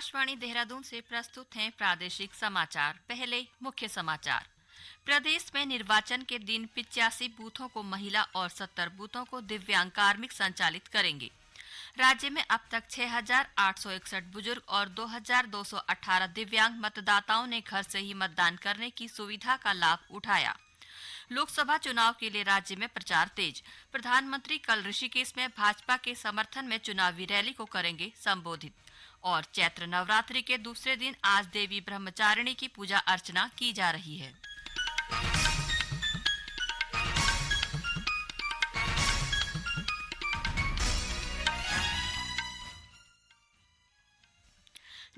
आकाशवाणी देहरादून से प्रस्तुत हैं प्रादेशिक समाचार। पहले मुख्य समाचार। प्रदेश में निर्वाचन के दिन 85 बूथों को महिला और 70 बूथों को दिव्यांग कार्मिक संचालित करेंगे। राज्य में अब तक 6,861 बुजुर्ग और 2,218 दिव्यांग मतदाताओं ने घर से ही मतदान करने की सुविधा का लाभ उठाया। लोकसभा चुनाव के लिए राज्य में प्रचार तेज। प्रधानमंत्री कल ऋषिकेश में भाजपा के समर्थन में चुनावी रैली को करेंगे संबोधित। और चैत्र नवरात्रि के दूसरे दिन आज देवी ब्रह्मचारिणी की पूजा अर्चना की जा रही है।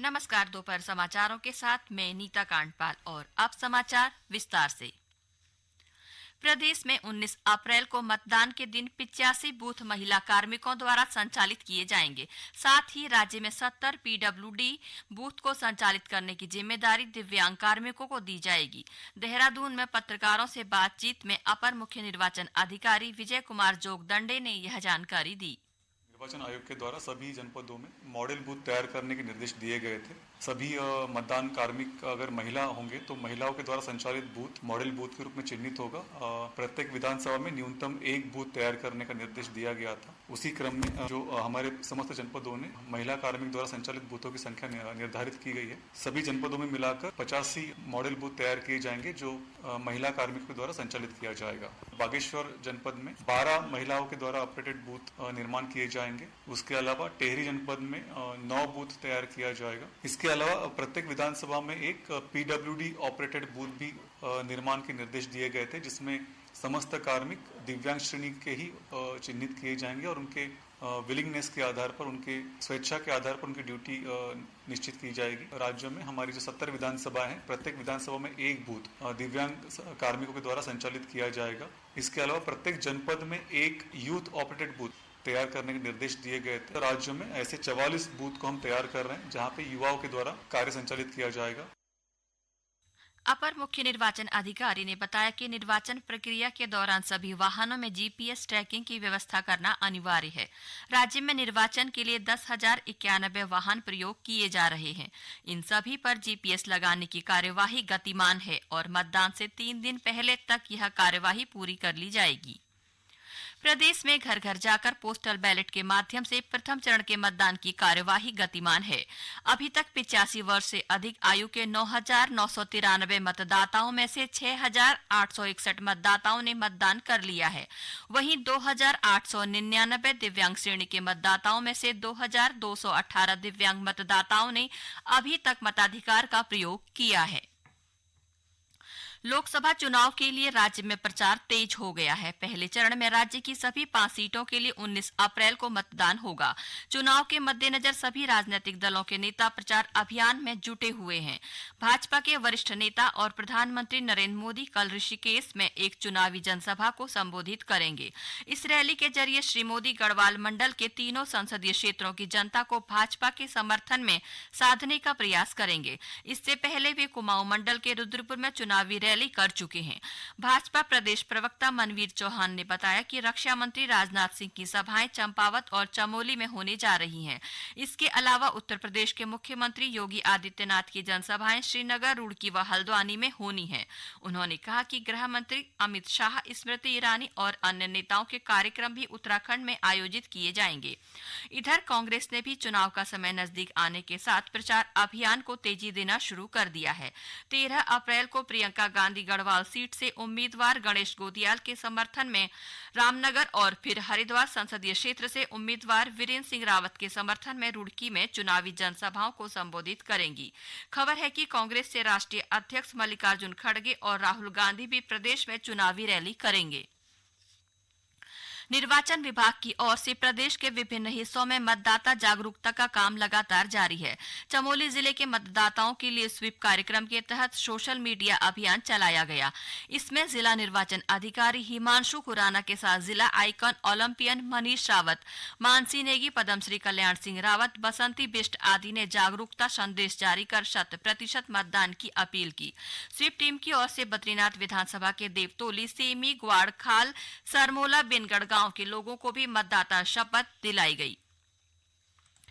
नमस्कार, दोपहर समाचारों के साथ मैं नीता कांडपाल और अब समाचार विस्तार से। प्रदेश में 19 अप्रैल को मतदान के दिन 85 बूथ महिला कार्मिकों द्वारा संचालित किए जाएंगे। साथ ही राज्य में 70 पीडब्ल्यूडी बूथ को संचालित करने की जिम्मेदारी दिव्यांग कार्मिकों को दी जाएगी। देहरादून में पत्रकारों से बातचीत में अपर मुख्य निर्वाचन अधिकारी विजय कुमार जोगदंडे ने यह जानकारी दी। निर्वाचन आयोग के द्वारा सभी जनपदों में मॉडल बूथ तैयार करने के निर्देश दिए गए थे। सभी मतदान कार्मिक अगर महिला होंगे तो महिलाओं के द्वारा संचालित बूथ मॉडल बूथ के रूप में चिन्हित होगा। प्रत्येक विधानसभा में न्यूनतम एक बूथ तैयार करने का निर्देश दिया गया था। उसी क्रम में जो हमारे समस्त जनपदों ने महिला कार्मिक द्वारा संचालित बूथों की संख्या निर्धारित की गई है। सभी जनपदों में मिलाकर 85 मॉडल बूथ तैयार किए जाएंगे जो महिला कार्मिकों के द्वारा संचालित किया जाएगा। बागेश्वर जनपद में 12 महिलाओं के द्वारा ऑपरेटेड बूथ निर्माण किए जाएंगे। उसके अलावा टेहरी जनपद में 9 बूथ तैयार किया जाएगा। इसके अलावा प्रत्येक विधानसभा में एक पीडब्ल्यूडी ऑपरेटेड बूथ भी निर्माण के निर्देश दिए गए थे, जिसमें समस्त कार्मिक दिव्यांग श्रेणी के ही चिन्हित किए जाएंगे और उनके विलिंगनेस के आधार पर, उनके स्वेच्छा के आधार पर उनकी ड्यूटी निश्चित की जाएगी। राज्य में हमारी जो 70 विधानसभा है, प्रत्येक विधानसभा में एक बूथ दिव्यांग कार्मिकों के द्वारा संचालित किया जाएगा। इसके अलावा प्रत्येक जनपद में एक यूथ ऑपरेटेड बूथ तैयार करने के निर्देश दिए गए थे। राज्य में ऐसे 44 बूथ को हम तैयार कर रहे हैं जहां पे युवाओं के द्वारा कार्य संचालित किया जाएगा। अपर मुख्य निर्वाचन अधिकारी ने बताया कि निर्वाचन प्रक्रिया के दौरान सभी वाहनों में जीपीएस ट्रैकिंग की व्यवस्था करना अनिवार्य है। राज्य में निर्वाचन के लिए 10,091 वाहन प्रयोग किए जा रहे हैं। इन सभी पर जीपीएस लगाने की कार्यवाही गतिमान है और मतदान से 3 दिन पहले तक यह कार्यवाही पूरी कर ली जाएगी। प्रदेश में घर घर जाकर पोस्टल बैलेट के माध्यम से प्रथम चरण के मतदान की कार्यवाही गतिमान है। अभी तक 85 वर्ष से अधिक आयु के 9,993 मतदाताओं में से 6,861 मतदाताओं ने मतदान कर लिया है। वहीं 2,899 दिव्यांग श्रेणी के मतदाताओं में से 2,218 दिव्यांग मतदाताओं ने अभी तक मताधिकार का प्रयोग किया है। लोकसभा चुनाव के लिए राज्य में प्रचार तेज हो गया है। पहले चरण में राज्य की सभी 5 सीटों के लिए 19 अप्रैल को मतदान होगा। चुनाव के मद्देनजर सभी राजनीतिक दलों के नेता प्रचार अभियान में जुटे हुए हैं। भाजपा के वरिष्ठ नेता और प्रधानमंत्री नरेंद्र मोदी कल ऋषिकेश में एक चुनावी जनसभा को संबोधित करेंगे। इस रैली के जरिए श्री मोदी गढ़वाल मंडल के तीनों संसदीय क्षेत्रों की जनता को भाजपा के समर्थन में साधने का प्रयास करेंगे। इससे पहले वे कुमाऊं मंडल के रुद्रपुर में चुनावी रैली कर चुके हैं। भाजपा प्रदेश प्रवक्ता मनवीर चौहान ने बताया कि रक्षा मंत्री राजनाथ सिंह की सभाएं चंपावत और चमोली में होने जा रही हैं। इसके अलावा उत्तर प्रदेश के मुख्यमंत्री योगी आदित्यनाथ की जनसभाएं श्रीनगर, रुड़की व हल्द्वानी में होनी हैं। उन्होंने कहा कि गृह मंत्री अमित शाह, स्मृति ईरानी और अन्य नेताओं के कार्यक्रम भी उत्तराखंड में आयोजित किए जाएंगे। इधर कांग्रेस ने भी चुनाव का समय नजदीक आने के साथ प्रचार अभियान को तेजी देना शुरू कर दिया है। 13 अप्रैल को प्रियंका गांधी गढ़वाल सीट से उम्मीदवार गणेश गोदियाल के समर्थन में रामनगर और फिर हरिद्वार संसदीय क्षेत्र से उम्मीदवार वीरेंद्र सिंह रावत के समर्थन में रुड़की में चुनावी जनसभाओं को संबोधित करेंगी। खबर है कि कांग्रेस से राष्ट्रीय अध्यक्ष मल्लिकार्जुन खड़गे और राहुल गांधी भी प्रदेश में चुनावी रैली करेंगे। निर्वाचन विभाग की ओर से प्रदेश के विभिन्न हिस्सों में मतदाता जागरूकता का काम लगातार जारी है। चमोली जिले के मतदाताओं के लिए स्वीप कार्यक्रम के तहत सोशल मीडिया अभियान चलाया गया। इसमें जिला निर्वाचन अधिकारी हिमांशु खुराना के साथ जिला आइकन ओलंपियन मनीष रावत, मानसी नेगी, पद्मश्री कल्याण सिंह रावत, बसंती बिष्ट आदि ने जागरूकता संदेश जारी कर 100% मतदान की अपील की। स्वीप टीम की ओर से बद्रीनाथ विधानसभा के देवतोली, सेमी, ग्वाड़, खाल, सरमोला, बिनगढ़ गांव के लोगों को भी मतदाता शपथ दिलाई गई।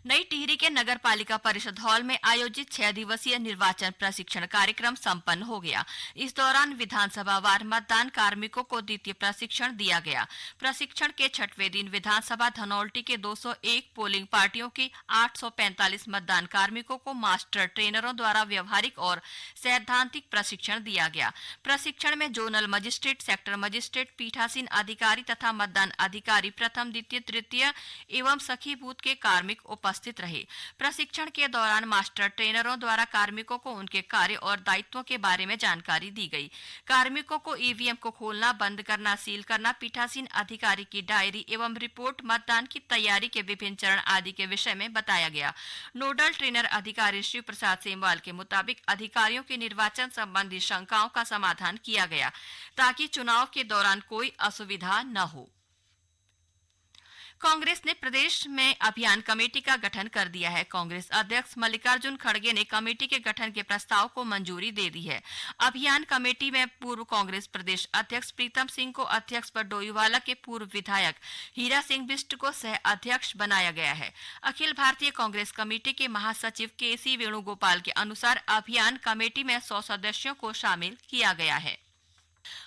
नई टिहरी के नगर पालिका परिषद हॉल में आयोजित 6 दिवसीय निर्वाचन प्रशिक्षण कार्यक्रम संपन्न हो गया। इस दौरान विधानसभा वार मतदान कार्मिकों को द्वितीय प्रशिक्षण दिया गया। प्रशिक्षण के 6वें दिन विधानसभा धनौल्टी के 201 पोलिंग पार्टियों के 845 मतदान कार्मिकों को मास्टर ट्रेनरों द्वारा व्यवहारिक और सैद्धांतिक प्रशिक्षण दिया गया। प्रशिक्षण में जोनल मजिस्ट्रेट, सेक्टर मजिस्ट्रेट, पीठासीन अधिकारी तथा मतदान अधिकारी प्रथम, द्वितीय, तृतीय एवं सखी बूथ के कार्मिक उपस्थित रहे। प्रशिक्षण के दौरान मास्टर ट्रेनरों द्वारा कार्मिकों को उनके कार्य और दायित्वों के बारे में जानकारी दी गई। कार्मिकों को ईवीएम को खोलना, बंद करना, सील करना, पीठासीन अधिकारी की डायरी एवं रिपोर्ट, मतदान की तैयारी के विभिन्न चरण आदि के विषय में बताया गया। नोडल ट्रेनर अधिकारी शिव प्रसाद सेमवाल के मुताबिक अधिकारियों की निर्वाचन संबंधी शंकाओं का समाधान किया गया ताकि चुनाव के दौरान कोई असुविधा न हो। कांग्रेस ने प्रदेश में अभियान कमेटी का गठन कर दिया है। कांग्रेस अध्यक्ष मल्लिकार्जुन खड़गे ने कमेटी के गठन के प्रस्ताव को मंजूरी दे दी है। अभियान कमेटी में पूर्व कांग्रेस प्रदेश अध्यक्ष प्रीतम सिंह को अध्यक्ष पर डोईवाला के पूर्व विधायक हीरा सिंह बिष्ट को सह अध्यक्ष बनाया गया है। अखिल भारतीय कांग्रेस कमेटी के महासचिव केसी वेणुगोपाल के अनुसार अभियान कमेटी में 100 सदस्यों को शामिल किया गया है।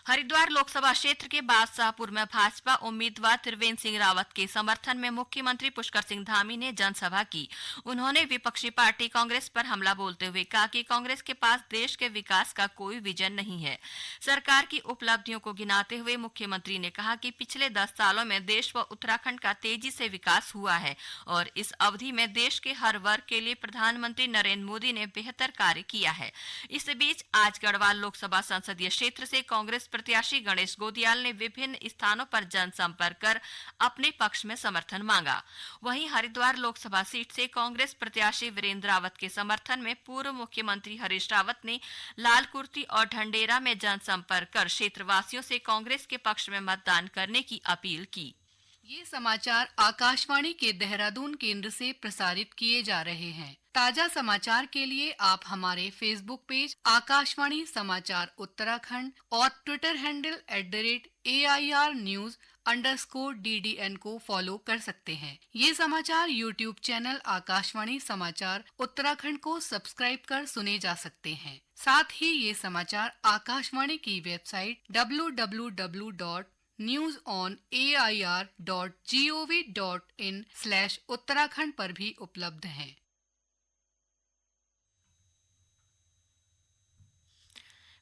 हरिद्वार लोकसभा क्षेत्र के बादशाहपुर में भाजपा उम्मीदवार त्रिवेंद्र सिंह रावत के समर्थन में मुख्यमंत्री पुष्कर सिंह धामी ने जनसभा की। उन्होंने विपक्षी पार्टी कांग्रेस पर हमला बोलते हुए कहा कि कांग्रेस के पास देश के विकास का कोई विजन नहीं है। सरकार की उपलब्धियों को गिनाते हुए मुख्यमंत्री ने कहा कि पिछले 10 सालों में देश व उत्तराखंड का तेजी से विकास हुआ है और इस अवधि में देश के हर वर्ग के लिए प्रधानमंत्री नरेंद्र मोदी ने बेहतर कार्य किया है। इस बीच आज गढ़वाल लोकसभा संसदीय क्षेत्र से कांग्रेस प्रत्याशी गणेश गोदियाल ने विभिन्न स्थानों पर जनसंपर्क कर अपने पक्ष में समर्थन मांगा। वहीं हरिद्वार लोकसभा सीट से कांग्रेस प्रत्याशी वीरेंद्र रावत के समर्थन में पूर्व मुख्यमंत्री हरीश रावत ने लाल कुर्ती और ढंडेरा में जनसंपर्क कर क्षेत्रवासियों से कांग्रेस के पक्ष में मतदान करने की अपील की। ये समाचार आकाशवाणी के देहरादून केंद्र से प्रसारित किए जा रहे हैं। ताजा समाचार के लिए आप हमारे फेसबुक पेज आकाशवाणी समाचार उत्तराखंड और ट्विटर हैंडल @AIRnews_DDN को फॉलो कर सकते हैं। ये समाचार यूट्यूब चैनल आकाशवाणी समाचार उत्तराखंड को सब्सक्राइब कर सुने जा सकते हैं। साथ ही ये समाचार आकाशवाणी की वेबसाइट www.newsonair.gov.in/उत्तराखंड पर भी उपलब्ध हैं।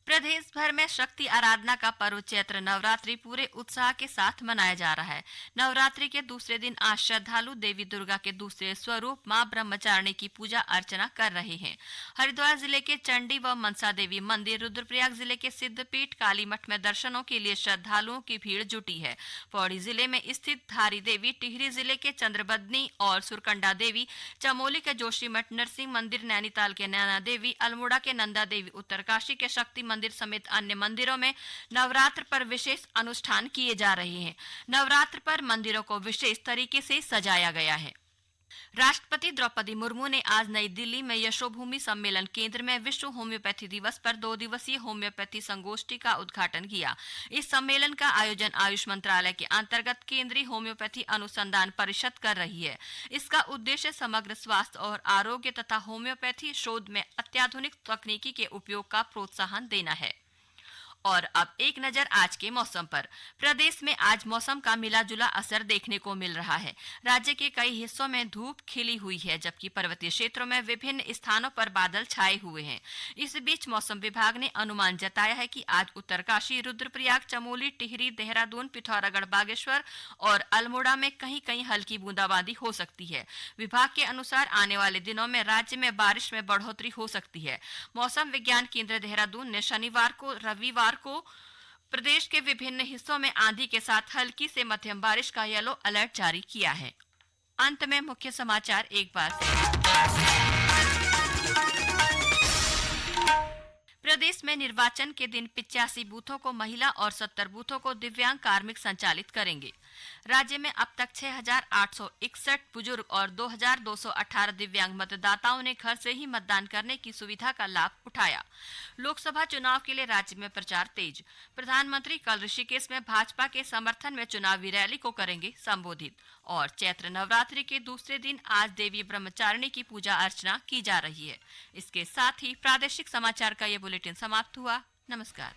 प्रदेश भर में शक्ति आराधना का पर्व चैत्र नवरात्रि पूरे उत्साह के साथ मनाया जा रहा है। नवरात्रि के दूसरे दिन आज श्रद्धालु देवी दुर्गा के दूसरे स्वरूप मां ब्रह्मचारिणी की पूजा अर्चना कर रहे हैं। हरिद्वार जिले के चंडी व मनसा देवी मंदिर, रुद्रप्रयाग जिले के सिद्धपीठ काली मठ में दर्शनों के लिए श्रद्धालुओं की भीड़ जुटी है। पौड़ी जिले में स्थित धारी देवी, टिहरी जिले के चंद्रबदनी और सुरकंडा देवी, चमोली के जोशीमठ नरसिंह मंदिर, नैनीताल के नैना देवी, अल्मोड़ा के नंदा देवी, उत्तरकाशी के शक्ति मंदिर समेत अन्य मंदिरों में नवरात्र पर विशेष अनुष्ठान किए जा रहे हैं। नवरात्र पर मंदिरों को विशेष तरीके से सजाया गया है। राष्ट्रपति द्रौपदी मुर्मू ने आज नई दिल्ली में यशोभूमि सम्मेलन केंद्र में विश्व होम्योपैथी दिवस पर 2 दिवसीय होम्योपैथी संगोष्ठी का उद्घाटन किया। इस सम्मेलन का आयोजन आयुष मंत्रालय के अंतर्गत केंद्रीय होम्योपैथी अनुसंधान परिषद कर रही है। इसका उद्देश्य समग्र स्वास्थ्य और आरोग्य तथा होम्योपैथी शोध में अत्याधुनिक तकनीकी के उपयोग का प्रोत्साहन देना है। और अब एक नजर आज के मौसम पर। प्रदेश में आज मौसम का मिला जुला असर देखने को मिल रहा है। राज्य के कई हिस्सों में धूप खिली हुई है, जबकि पर्वतीय क्षेत्रों में विभिन्न स्थानों पर बादल छाए हुए हैं। इस बीच मौसम विभाग ने अनुमान जताया है कि आज उत्तरकाशी, रुद्रप्रयाग, चमोली, टिहरी, देहरादून, पिथौरागढ़, बागेश्वर और अल्मोड़ा में कहीं कहीं हल्की बूंदाबांदी हो सकती है। विभाग के अनुसार आने वाले दिनों में राज्य में बारिश में बढ़ोतरी हो सकती है। मौसम विज्ञान केंद्र देहरादून ने शनिवार को रविवार को प्रदेश के विभिन्न हिस्सों में आंधी के साथ हल्की से मध्यम बारिश का येलो अलर्ट जारी किया है। अंत में मुख्य समाचार एक बार फिर। प्रदेश में निर्वाचन के दिन 85 बूथों को महिला और 70 बूथों को दिव्यांग कार्मिक संचालित करेंगे। राज्य में अब तक 6,861 बुजुर्ग और 2,218 दिव्यांग मतदाताओं ने घर से ही मतदान करने की सुविधा का लाभ उठाया। लोकसभा चुनाव के लिए राज्य में प्रचार तेज। प्रधानमंत्री कल ऋषिकेश में भाजपा के समर्थन में चुनावी रैली को करेंगे संबोधित। और चैत्र नवरात्रि के दूसरे दिन आज देवी ब्रह्मचारिणी की पूजा अर्चना की जा रही है। इसके साथ ही प्रादेशिक समाचार का ये बुलेटिन समाप्त हुआ। नमस्कार।